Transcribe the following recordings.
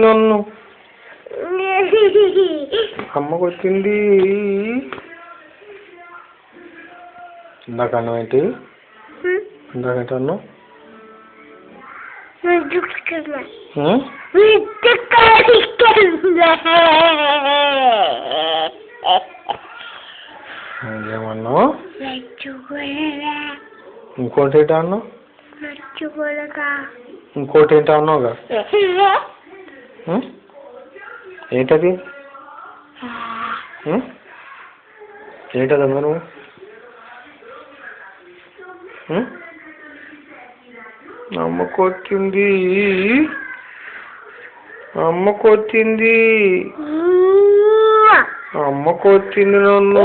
నన్ను అమ్మకు వచ్చింది. ఇందాక అన్నం ఏంటి? ఇందాకంటే అన్నం ఏమన్నావు? ఇంకోటి ఏంటి అన్నావు? ఇంకోటి ఏంటి అన్నావుగా? ఏంటది? ఏంటదమ్మా నువ్వు? అమ్మకు వచ్చింది, అమ్మకు వచ్చింది, అమ్మకు వచ్చింది. నన్ను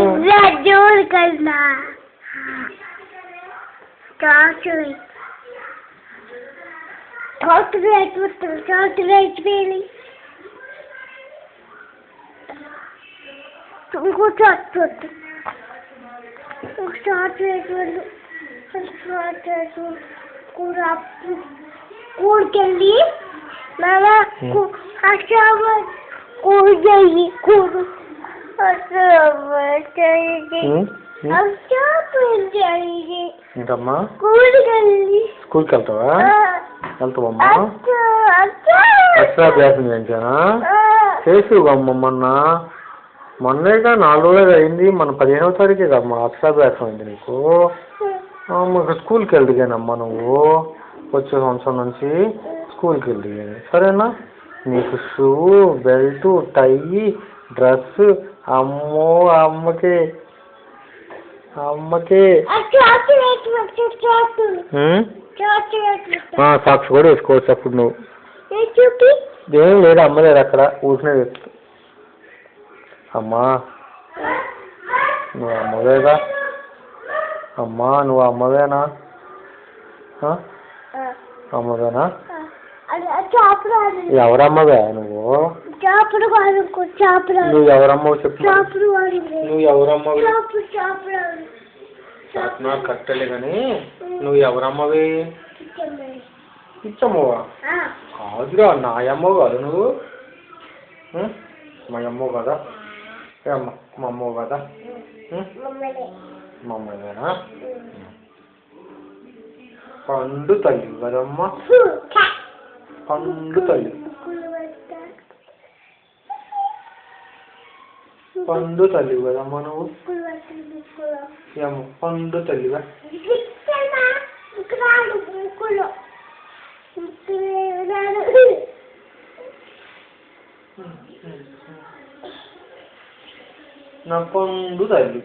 కూడికెళ్ళి ఏంటమ్మా? స్కూల్కి వెళ్తావా? వెళ్తావమ్మా? అక్షరాభ్యాసం చేయించానా? చేసివమ్మా. మొన్నేగా 4 రోజులు అయింది. మన 15వ తారీఖే కదమ్మా అక్షరాభ్యాసం అయింది నీకు. స్కూల్కి వెళ్దిగానమ్మా నువ్వు. వచ్చే సంవత్సరం నుంచి స్కూల్కి వెళ్దిగాని సరేనా? నీకు షూ, బెల్ట్, టై, డ్రెస్ అమ్మో అమ్మకే సాక్స్ కూడా వేసుకోవచ్చు అప్పుడు. నువ్వు ఏం లేదు అమ్మలేదు అక్కడ ఊరినే వేస్తు. అమ్మా నువ్వు అమ్మవేగా? అమ్మా నువ్వు అమ్మవేనా? అమ్మవేనా? ఎవరమ్మవే నువ్వు? నువ్వు ఎవరమ్మవు చెప్పు. నువ్వు ఎవరమ్మవి? నాకు కట్టలే కానీ నువ్వు ఎవరమ్మవి? ఇచ్చమ్మవా? కాదురా నా అమ్మవు కాదు నువ్వు. మా అమ్మవు కదా? అమ్మ మా అమ్మవు కదా? మా అమ్మవేనా? పండు తల్లి కదమ్మా. పండు తల్లి, పండు తల్లి కదమ్మా నువ్వు. ఏమో పండు తల్లిగా. నా పండు తల్లి.